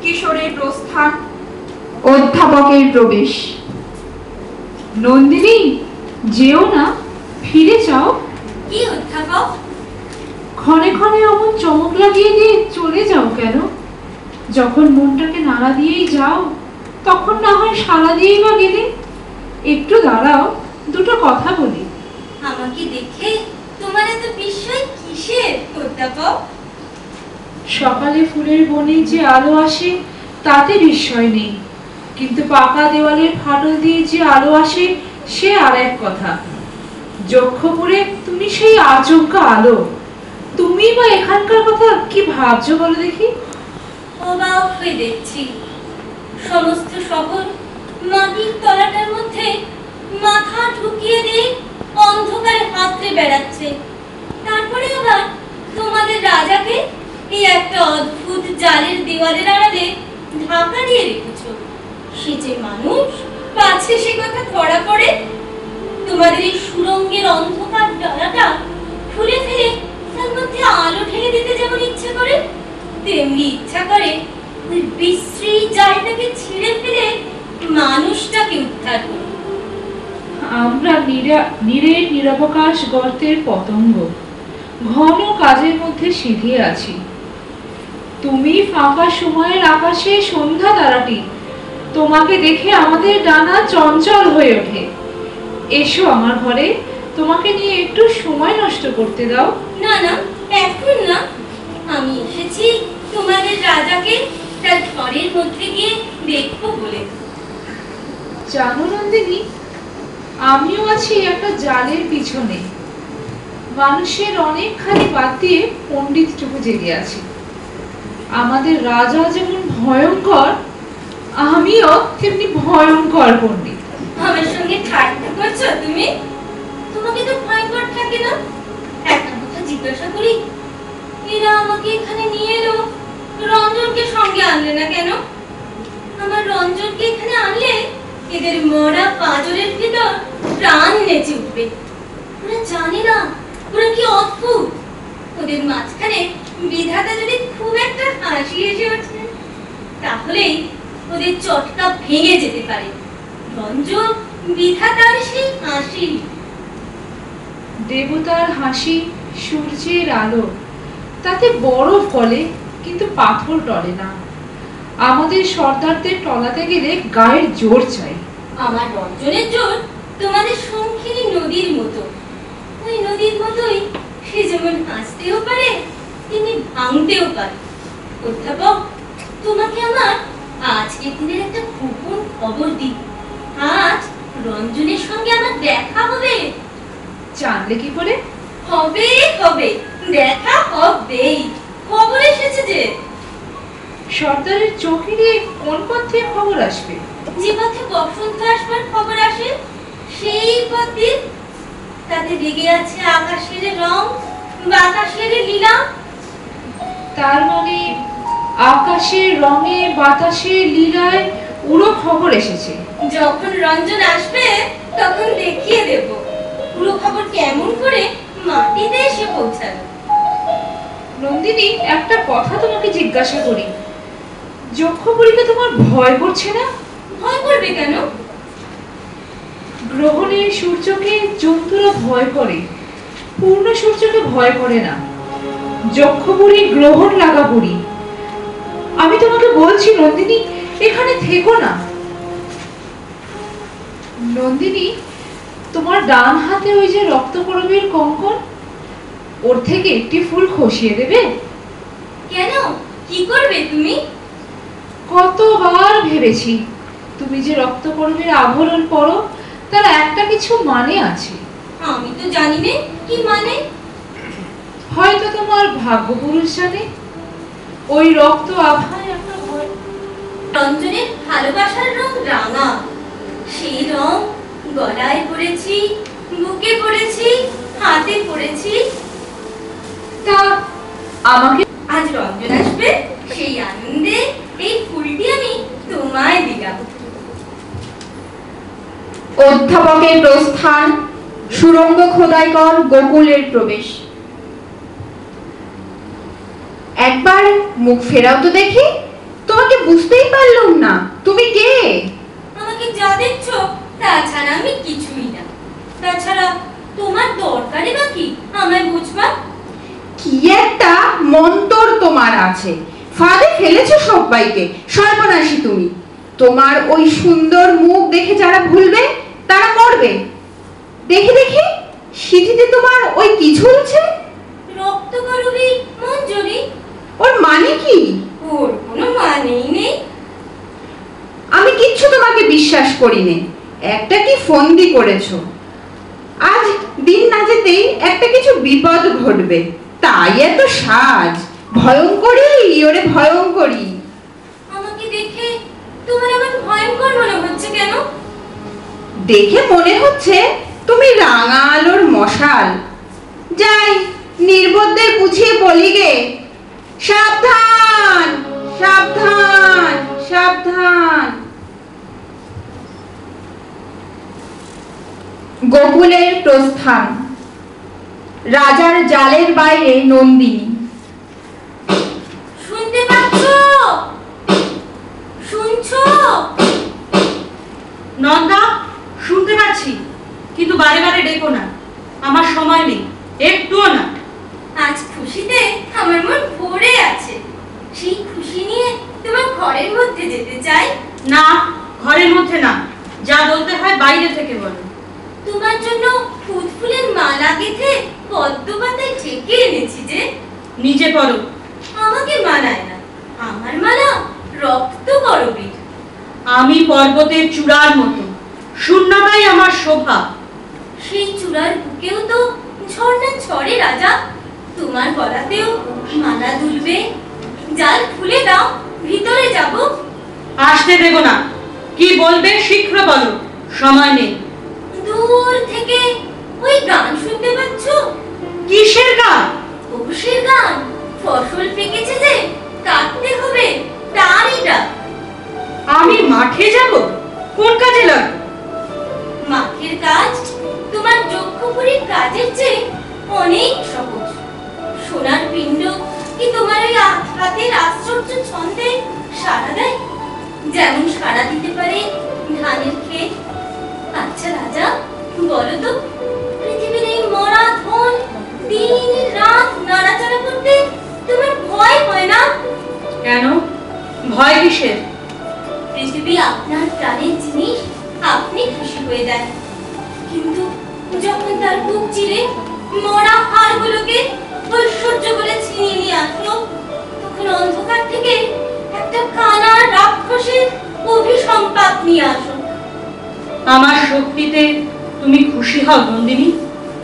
কিশোরের প্রস্থান, অধ্যাপকের প্রবেশ। নন্দিনী, যেও না, ফিরে যাও। কি অধ্যাপক? ক্ষণে ক্ষণে অমন চমক লাগিয়ে দিয়ে চলে যাও কেন? যখন মনটাকে নাড়া দিয়েই যাও, তখন না হয় সাড়া দিয়েই বা গেলে। একটু দাঁড়াও, দুটো কথা বলি। আমাকে দেখে তোমার এত বিস্ময় কিসের অধ্যাপক? সকালে ফুলের বনে যে আলো আসে তাতে বিস্ময় নেই, কিন্তু পাকা দেওয়ালের ফাটল দিয়ে যে আলো আসে সে আর এক কথা। যক্ষপুরে তুমি সেই আচমকা আলো। তুমি বা এখানকার কথা কি ভাবছো বলো দেখি? অবাক হয়ে দেখছি, সমস্ত শহর মাটির তলাটার মধ্যে মাথা ঢুকিয়ে দিয়ে অন্ধকারে হাতড়ে বেড়াচ্ছে। তারপরে আবার তোমাদের রাজাকে এই একটা অদ্ভুত জালের দেওয়ালের আড়ালে ঢাকা দিয়ে রেখেছ। সে যে মানুষ, পাছে সে কথা ধরা পড়ে। তোমাদের এই সুরঙ্গের অন্ধকার ডালাটা খুলে ফেলে তার মধ্যে আলো ঢেলে দিতে যেমন ইচ্ছা করে, তেমনি ইচ্ছা করে ওই বিশ্রী জালটাকে ছিঁড়ে ফেলে মানুষটাকে উদ্ধার করে। আমরা নিরেট নিরবকাশ গর্তের পতঙ্গ, ঘন কাজের মধ্যে সিঁধিয়ে আছি। তুমি ফাঁকা সময়ের আকাশে সন্ধ্যা তারাটি, তোমাকে দেখে আমাদের ডানা চঞ্চল হয়ে ওঠে। এসো আমার ঘরে, তোমাকে নিয়ে একটু সময় নষ্ট করতে দাও। না না, এখন না। আমি এসেছি তোমাদের রাজাকে তার ঘরের মধ্যে গিয়ে দেখবো বলে। জানো নন্দিনী, আমিও আছি একটা জালের পিছনে। মানুষের অনেকখানি বাদ দিয়ে পণ্ডিতটুকু জেগে আছে। আমাদের রাজা যেমন ভয়ঙ্কর, আমিও তেমনি ভয়ঙ্কর পণ্ডিত। আমার সঙ্গে ঠাট্টা করছো তুমি? তোমাকে তো ভয়ঙ্কর থাকে না। একটা কথা জিজ্ঞাসা করি, এরা আমাকে এখানে নিয়ে এলো, রঞ্জনকে সঙ্গে আনলে না কেন? আমার রঞ্জনকে এখানে আনলে এদের মরা পাঁজরের ভিতর প্রাণ নেচে উঠবে। ওরা জানে না ওরা কি অদ্ভুত। ওদের মাঝখানে বিধাতা যদি খুব একটা হাসি এসে ওঠে, তাহলেই ওদের চটকা ভেঙে যেতে পারে। রঞ্জন বিধাতার সেই হাসি। দেবতার হাসি সূর্যের আলো, তাতে বরফ গলে কিন্তু পাথর টলে না। আমাদের সর্দারদের টলাতে গেলে গায়ের জোর চাই। আমার রঞ্জনের জোর তোমাদের সংখিনী নদীর মতো। ওই নদীর মতোই সে যেমন হাসতেও পারে তেমনি ভাঙতেও পারে। অধ্যাপক, তোমাকে আমার আজকের দিনের একটা গোপন খবর দিই। আজ রঞ্জনের সঙ্গে আমার দেখা হবে। জানলে কি করে? হবে হবে, দেখা হবেই। খবর এসেছে যে। সর্দারের চোখে দিয়ে কোন পথ থেকে খবর আসবে? যে পথে বসন্ত আসবার খবর আসে সেই পথে। তাতে লেগে আছে আকাশের রং, বাতাসের লীলা। তার মানে আকাশের রঙে বাতাসের লীলায় উড়ো খবর এসেছে। যখন রঞ্জন আসবে তখন দেখিয়ে দেব পুরো খবর কেমন করে মাটিতে এসে পৌঁছালো। নন্দিনী, একটা কথা তোমাকে জিজ্ঞাসা করি, যক্ষপুরীকে তোমার ভয় করছে না? ভয় করবে কেন? গ্রহণের সূর্যকে জন্তুরা ভয় করে, পূর্ণ সূর্যকে ভয় করে না। যক্ষপুরী গ্রহণ লাগা পুরী। আমি তোমাকে বলছি নন্দিনী, এখানে থেকো না। নন্দিনী, তোমার ডান হাতে ওই যে রক্তকরবীর কঙ্কন, ওর থেকে একটি ফুল খসিয়ে দেবে? কেন, কি করবে তুমি? কতবার ভেবেছি, তুমি যে রক্তকরবীর আভরণ পরো তার একটা কিছু মানে আছে। আমি তো জানি না কি মানে। হয়তো তোমার ভাগ্য পুরুষ জানে। ওই রক্ত আভায় একটা ভয়। রঞ্জনের ভালোবাসার রং রাঙা। সেই রং গলায় পড়েছি, বুকে পড়েছি, হাতে পড়েছি। তা আমাকে আজ রঞ্জন আসবে, সেই আনন্দে এই ফুলটি আমি তোমায় দিলাম। অধ্যাপকের প্রস্থান, সুরঙ্গ খোদাই কর গোকুলের প্রবেশ। একবার মুখ ফেরাও তো দেখি, তোমাকে বুঝতেই পারলাম না, তুমি কে? আমাকে যা দেখছো তাছাড়া আমি কিছুই না। তাছাড়া তোমার দরকারই বা কি আমায় বুঝবা? কি একটা মন্তর তোমার আছে, ফাঁদে ফেলেছো সবাইকে। সর্বনাশী তুমি। তোমার ওই সুন্দর মুখ দেখে যারা ভুলবে তারা মরবে। দেখি দেখি, সিঁথিতে তোমার ওই কি ঝুলছে? রক্তকরবী মঞ্জরি। ওর মানে কি? ওর কোনো মানেই নেই। আমি কিচ্ছু তোমাকে বিশ্বাস করি নে। একটা কি ফন্দি করেছো। আজ দিন না যেতেই একটা কিছু বিপদ ঘটবে, তাই এত সাজ। ভয়ঙ্করী ওরে ভয়ঙ্করী। আমাকে দেখে তোমার এমন ভয়ঙ্কর মনে হচ্ছে কেন? দেখে মনে হচ্ছে তুমি রাঙা আলোর মশাল। যাই, নির্বোধদের বুঝিয়ে বলি গে, সাবধান সাবধান সাবধান। গোকুলের প্রস্থান। রাজার জালের বাইরে নন্দিনী। শুনতে পাচ্ছ? শুনছো? নন্দা, শুনতে পাচ্ছি, কিন্তু বারে বারে ডেকো না, আমার সময় নেই, একটুও না। আজ খুশিতে আমার মন ভরে আছে। সেই খুশি নিয়ে তোমার ঘরের মধ্যে যেতে চাই। না, ঘরের মধ্যে না, যা বলতে হয় বাইরে থেকে বলো। তোমার জন্য ফুল ফুলের মালা গেঁথে পদ্ম পাতায় ঢেকে এনেছি যে। নিজে পড়ো। আমাকে মানায় না। আমার মালা রক্ত গরবীর। আমি পর্বতের চূড়ার মতো, শূন্যতাই আমার শোভা। সেই চূড়ার বুকেও তো ঝর্ণা ঝরে রাজা, তোমার গলাতেও মালা দুলবে। জাল খুলে দাও, ভিতরে যাব। আসতে দেব না। কি বলবে শীঘ্র বলো, সময় নেই। দূর থেকে ওই গান শুনতে পাচ্ছ? কিসের গান? অবশ্যই গান। ফসল পেকেছে যে, কাটতে হবে, তারই ডাক। আমি মাঠে যাব? কোন কাজে লাগবে? মাঠের কাজ তোমার যক্ষপুরীর কাজের চেয়ে অনেক সহজ। সোনার পিণ্ড কি তোমার ওই হাতের আশ্চর্য ছন্দে সাড়া দেয়, যেমন সাড়া দিতে পারে ধানের ক্ষেত? আচ্ছা রাজা, বলো তো, পৃথিবীর এই মরা ধন দিন রাত নাড়াচাড়া করতে তোমার ভয় হয় না? কেন? ভয় কিসের? পৃথিবী আপনার প্রাণের জিনিস, আপনি খুশি হয়ে যান, কিন্তু যখন তার বুক চিরে মরা হাড়গুলোকে ঐশ্বর্য বলে ছিনিয়ে নিয়ে আসলো, তখন অন্ধকার থেকে একটা কানা রাক্ষসের অভিসম্পাত নিয়ে আসো। আমার শক্তিতে তুমি খুশি হও নন্দিনী?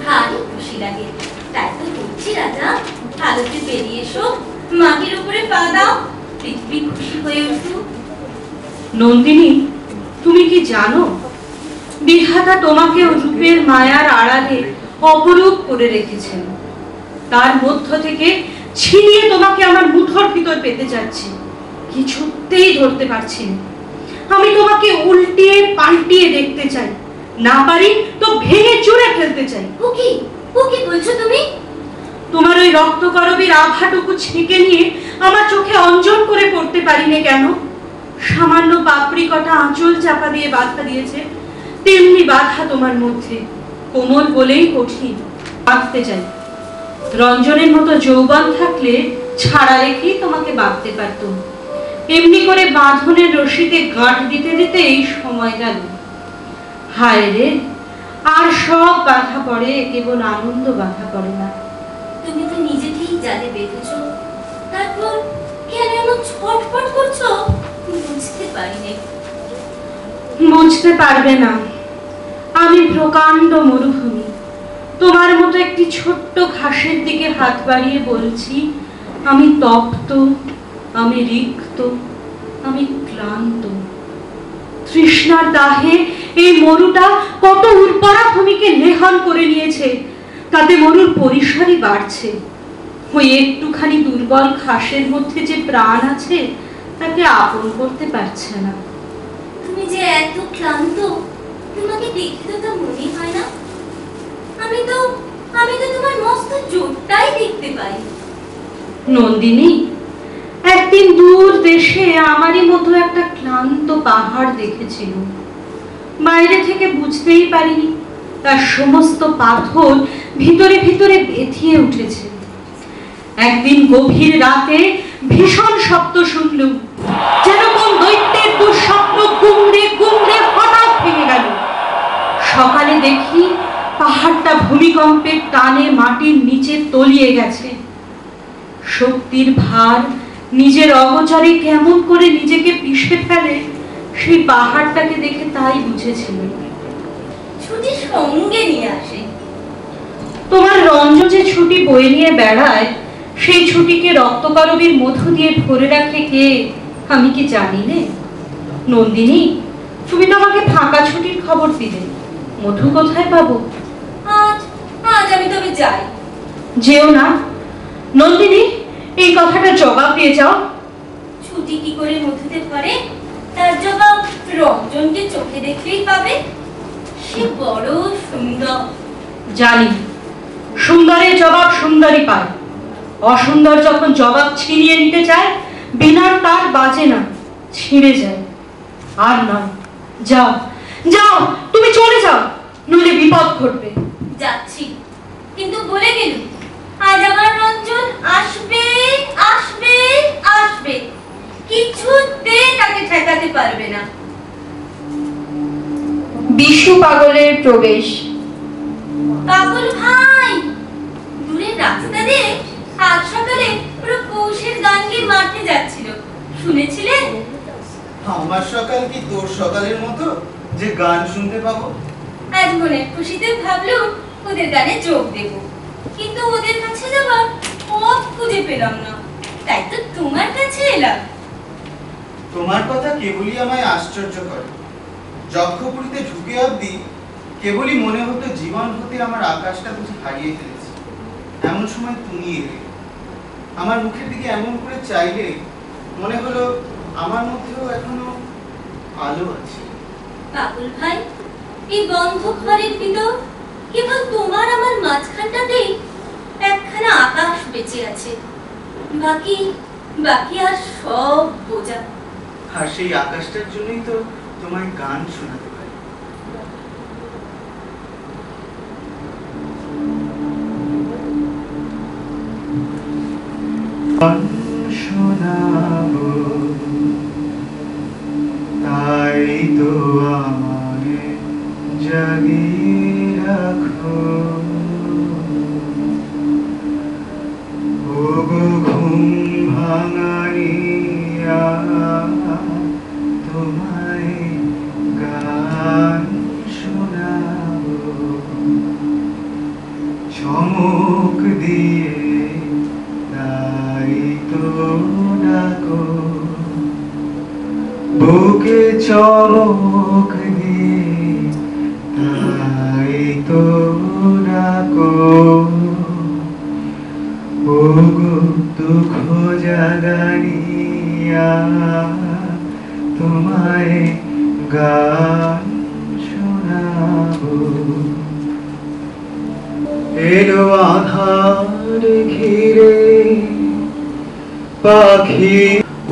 ভারী খুশি লাগে, তাই তো বলছি রাজা, আলোতে বেরিয়ে এসো, মাটির উপরে পা দাও, পৃথিবী খুশি হয়ে উঠুক। নন্দিনী, তুমি কি জানো, বিধাতা তোমাকে রূপের মায়ার আড়ালে অপরূপ করে রেখেছেন। তার মধ্য থেকে ছিনিয়ে তোমাকে আমার মুঠোর ভিতর পেতে যাচ্ছি, কিছুতেই ধরতে পারছি না। আমি তোমাকে উল্টিয়ে পাল্টিয়ে দেখতে চাই, না পারি তো ভেঙে চুরে ফেলতে চাই। ও কি বলছো তুমি? তোমার ওই রক্তকরবীর আভাটুকু ছেঁকে নিয়ে আমার চোখে অঞ্জন করে পড়তে পারিনি কেন? সামান্য পাপড়ি কটা আঁচল চাপা দিয়ে বাধা দিয়েছে, তেমনি বাধা তোমার মধ্যে, কোমল বলেই কঠিন। বাঁধতে চাই। রঞ্জনের মতো যৌবন থাকলে ছাড়া রেখেই তোমাকে বাঁধতে পারতুম। এমনি করে বাঁধনের রশিতে গাঁট দিতে দিতে এই সময় গেল। হায় রে, আর সব বাধা পড়ে, কেবল আনন্দ বাধা পড়ে না। তুমি তো নিজেকেই জালে বেঁধেছো, তারপর কেন এমন ছটফট করছো বুঝতে পারিনি। বুঝতে পারবে না, আমি প্রকাণ্ড মরুভূমি। তোমার মতো একটি ছোট্ট ঘাসের দিকে হাত বাড়িয়ে বলছি, আমি তপ্ত, আমি রিক্ত, আমি ক্লান্ত। তৃষ্ণার দাহে এই মরুটা কত উর্বরা ভূমিকে লেহন করে নিয়েছে, তাতে মরুর পরিসরই বাড়ছে। ওই একটুখানি দুর্বল ঘাসের মধ্যে যে প্রাণ আছে, তাকে আপন করতে পারছে না। তুমি যে এত ক্লান্ত, তোমাকে দেখে তো তা মনে হয় না। আমি তো তোমার মস্ত জোরটাই দেখতে পাই। নন্দিনী, একদিন দূর দেশে আমারই মতো একটা ক্লান্ত পাহাড় দেখেছিল। বাইরে থেকে বুঝতেই পারিনি তার সমস্ত পাথর ভিতরে ভিতরে বেঁধিয়ে উঠেছে। একদিন গভীর রাতে ভীষণ শব্দ শুনলুম, যেন কোন দৈত্যের দুঃস্বপ্ন গুমড়ে গুমড়ে হঠাৎ ভেঙে গেল। সকালে দেখি পাহাড়টা ভূমিকম্পের টানে মাটির নিচে তলিয়ে গেছে। শক্তির ভার নিজের অগোচরে কেমন করে নিজেকে পিষে ফেলে, সেই পাহাড়টাকে দেখে তাই বুঝেছিল। ছুটি সঙ্গে নিয়ে আসে। তোমার রঞ্জন যে ছুটি বয়ে নিয়ে বেড়ায়, সেই ছুটিকে রক্তকরবীর মধু দিয়ে ভরে রাখে কে, আমি কি জানি নে? নন্দিনী, তুমি তো আমাকে ফাঁকা ছুটির খবর দিলে, মধু কোথায় পাবো? আজ আমি তবে যাই। যেও না নন্দিনী, এই কথাটা জবাব দিয়ে যাও। ছুটি কি করে মধুতে ভরে, তার জবাব রঞ্জনকে চোখে দেখলেই পাবে। সে বড় সুন্দর। জানি, সুন্দরের জবাব সুন্দরই পায়। অসুন্দর যখন জবাব ছিনিয়ে নিতে চায়, বিনার তার বাজে না, ছিঁড়ে যায়। আর নয়, যাও যাও, তুমি চলে যাও, নইলে বিপদ ঘটবে। যাচ্ছি, কিন্তু বলে গেল আজ আমার রঞ্জন আসবে আসবে আসবে, কিছুতে তাকে ঠেকাতে পারবে না। বিশু পাগলের প্রবেশ। পাগল ভাই, দূরের রাস্তা দিয়ে আজ সকালে পুরো পৌষের গান গিয়ে মাঠে যাচ্ছিল, শুনেছিলে? আমার সকাল কি তোর সকালের মতো যে গান শুনতে পাবো? আজ মনের খুশিতে ভাবলুম ওদের গানে যোগ দেব, কিন্তু ওদের কাছে যাবার পথ খুঁজে পেলাম না, তাই তো তোমার কাছে এলাম। তোমার কথা কেবলই আমায় আশ্চর্য করে। যক্ষপুরীতে ঢুকে অবধি কেবলই মনে হতো জীবন হতে আমার আকাশটা বুঝি হারিয়ে ফেলেছে। এমন সময় তুমি এলে, আমার মুখের দিকে এমন করে চাইলে মনে হলো আমার মধ্যেও এখনো আলো আছে। পাগল ভাই, এই বন্ধ ঘরের ভিতর কেবল তোমার আমার মাঝখানটাতেই একখানা আকাশ বেঁচে আছে, বাকি বাকি আর সব বোঝা। আর সেই আকাশটার জন্যই তো তোমায় গান শোনাতে পারি। গান শোনাবো, তাই তো আমায় জাগিয়ে রাখো। ওগো ঘুম ভাঙানিয়া, তোমায় গান শোনাবো। চমক দিয়ে তাই তো ডাকো, বুকে চমক দিয়ে তাই তো ডাকো। ওগো দুঃখ জাগানিয়া, তোমায় গান শোনাবো। এলো আধার ঘিরে পাখি,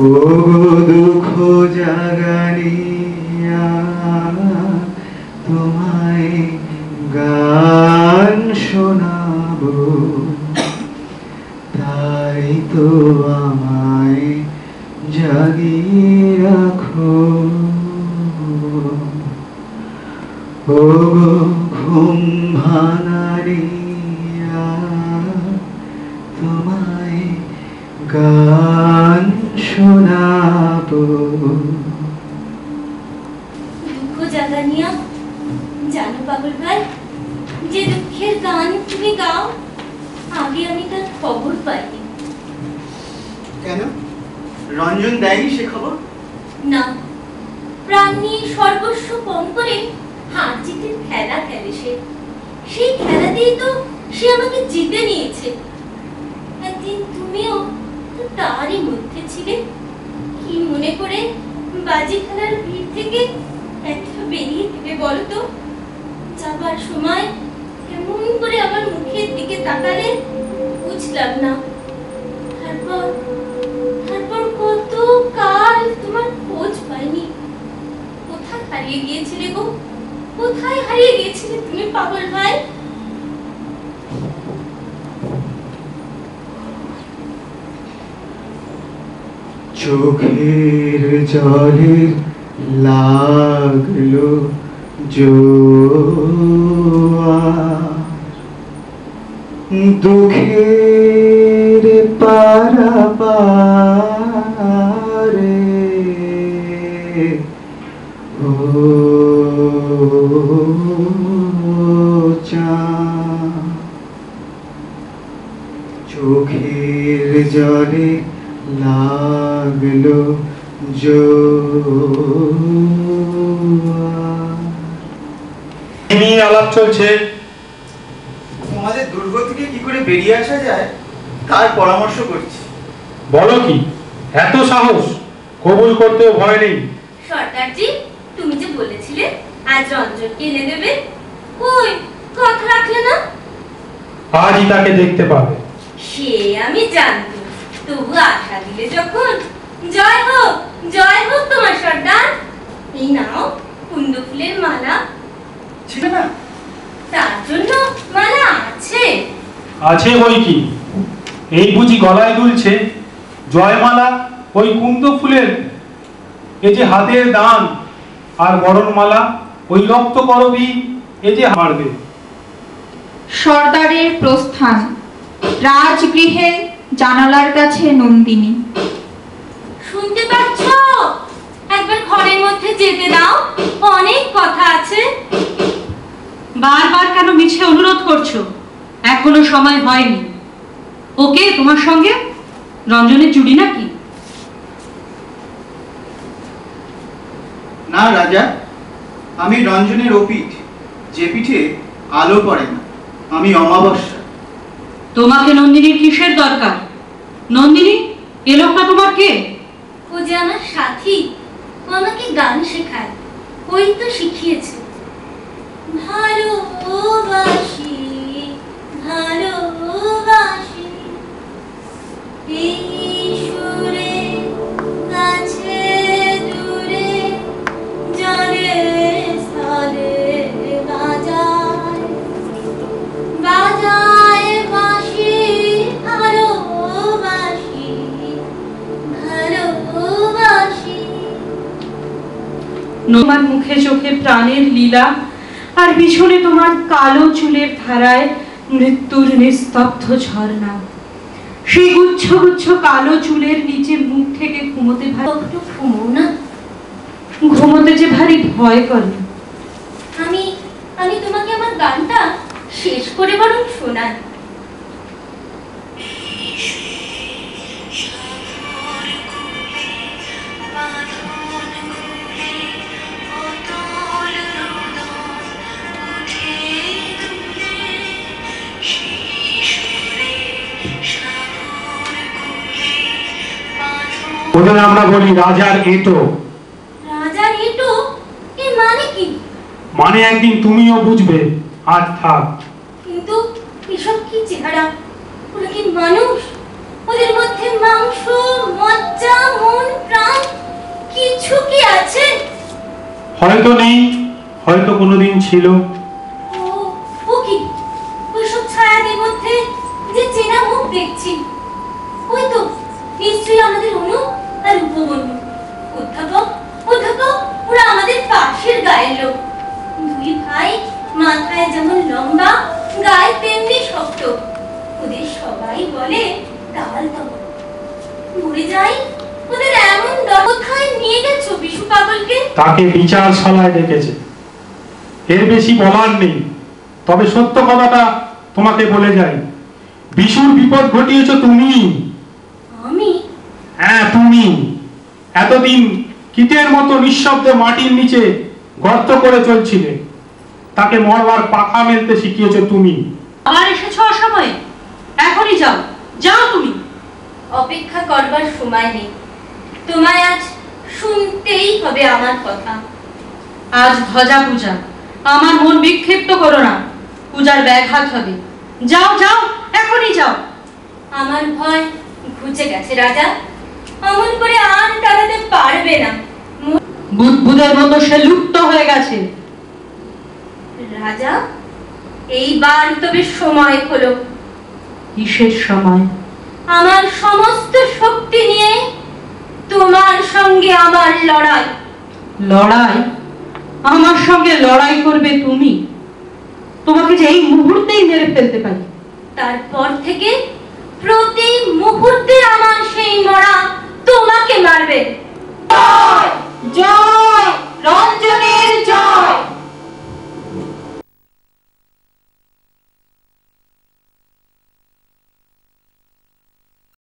ওগো দুঃখ জাগানিয়া, তোমায় গান শোনাবো। তাই তো আমায় জাগিয়ে রাখো। ওগো ঘুম ভাঙানিয়া, তোমায় গান শোনাবো। দুঃখ জাগানিয়া, জানো পাগল ভাই, যে দুঃখের গান তুমি গাও, আগে আমি তার খবর পাইনি। কেন? রঞ্জন দেয়নি সে খবর? না, প্রাণ নিয়ে সর্বস্ব পণ করে হার জিতের খেলা খেলে সে। সেই খেলাতেই তো সে আমাকে জিতে নিয়েছে। একদিন তুমিও তো তারই মধ্যে ছিলে। কি মনে করে বাজি খেলার ভিড় থেকে একটা বেরিয়ে দেবে বলো তো? যাবার সময় কেমন করে আমার মুখের দিকে তাকালে বুঝলাম না। তারপর কত কাল তোমার খোঁজ পাইনি। কোথায় হারিয়ে গিয়েছিলে গো? কোথায় হারিয়ে গিয়েছিলে তুমি পাগল ভাই? চোখের জলে লাগলো জোয়ার, দুঃখের পারাপারে, ও চাঁদ। চোখের জলে লাগলো জোয়ার। আলাপ চলছে, তোমাদের দুর্গ থেকে কি করে বেরিয়ে আসা যায় তার পরামর্শ করছি। বলো কি, এত সাহস? কবুল করতেও ভয় নেই? সরকারজি, তুমি যে বলেছিলে আজ রঞ্জনকে এনে দেবে, কই কথা রাখলে না? আজই তাকে দেখতে পাবে। সে আমি জানতো, তবু আশা দিলে যখন। জয় হোক তোমার সর্দার। এই নাও কুন্দ ফুলের মালা। ছিল না? তার জন্য মালা আছে। আছে বই কি, এই বুঝি গলায় দুলছে জয়মালা ওই কুন্দ ফুলের? এ যে হাতের দান, আর বরণমালা ওই রক্ত করবি, এ যে মারবে। সর্দারের প্রস্থান। রাজগৃহে জানালার কাছে নন্দিনী। শুনতে পাচ্ছ করছো? একবার ঘরের মধ্যে যেতে দাও, অনেক কথা আছে। বারবার কেন মিছে অনুরোধ করছো? এখনো সময় হয়নি। ওকে তোমার সঙ্গে রঞ্জনের চুড়ি নাকি? না রাজা, আমি রঞ্জনের ওপিঠ, যে পিঠে আলো পড়ে না। আমি অমাবস্যা। তোমাকে নন্দিনীর কিসের দরকার? নন্দিনী, এ লোকটা তোমার কে? ও যে আমার সাথী, ও আমাকে গান শেখায়। ওই তো শিখিয়েছে। ভালোবাসি ভালোবাসি এই সুরে, কাছে দূরে, জলে স্থলে বাজায় বাজায় বাঁশি। ভালোবাসি ভালোবাসি। তোমার মুখে চোখে প্রাণের লীলা, আর পিছনে তোমার কালো চুলের ধারায় মৃত্যুর নিস্তব্ধ ঝর্ণা। সেই গুচ্ছ গুচ্ছ কালো চুলের নিচে মুখ থেকে ঘুমোতে একটু ঘুমো না। ঘুমোতে যে ভারী ভয় করে। আমি তোমাকে আমার গানটা শেষ করে বরং শোনাই। ওদের আমরা বলি রাজার এঁটো। রাজার এঁটো? এর মানে কি? মানে একদিন তুমিও বুঝবে। আজ থাক। কিন্তু এসব কি চেহারা? ওরা কি মানুষ? ওদের মধ্যে মাংস, মজ্জা, মন, প্রাণ কিছু কি আছে? হয়তো নেই, হয়তো কোনোদিন ছিল। ও কি? ওইসব ছায়াদের মধ্যে যে চেনা মুখ দেখছি, ওই তো নিশ্চয়ই আমাদের অনু আর উপবন্ধু। অধ্যাপক ওরা আমাদের পাশের গায়ের লোক। দুই ভাই, মাথায় যেমন লম্বা, গায়ে তেমনি শক্ত। ওদের সবাই বলে ডাল তবক। মরে যাই, ওদের এমন কোথায় নিয়ে গেছো বিশু পাগলকে? তাকে বিচারশালায় ডেকেছে। এর বেশি বলার নেই। তবে সত্য কথাটা তোমাকে বলে যাই, বিশুর বিপদ ঘটিয়েছ তুমি। আমি? হ্যাঁ তুমি। এতদিন কীটের মতো নিঃশব্দে মাটির নিচে গর্ত করে চলছিলে। তাকে মরবার পাখা মেলতে শিখিয়েছ তুমি। আবার এসেছো অসময়ে? এখনই যাও, যাও তুমি। অপেক্ষা করবার সময় নেই। তোমায় আজ শুনতেই হবে আমার কথা। আজ ভজা পূজা, আমার মন বিক্ষিপ্ত করো না। পূজার ব্যাঘাত হবে। যাও যাও, এখনই যাও। আমার ভয় ঘুচে গেছে রাজা। অমন করে আর টানাতে পারবে না। বুদবুদের মতো সে লুপ্ত হয়ে গেছে। রাজা, এইবার তবে সময় হলো। কিসের সময়? আমার সমস্ত শক্তি নিয়ে তোমার সঙ্গে আমার লড়াই। লড়াই? আমার সঙ্গে লড়াই করবে তুমি? তোমাকে যে এই মুহূর্তেই মেরে ফেলতে পারি। তারপর থেকে প্রতি মুহূর্তে আমার সেই মরা তোমাকে মারবে। জয় রঞ্জনের জয়।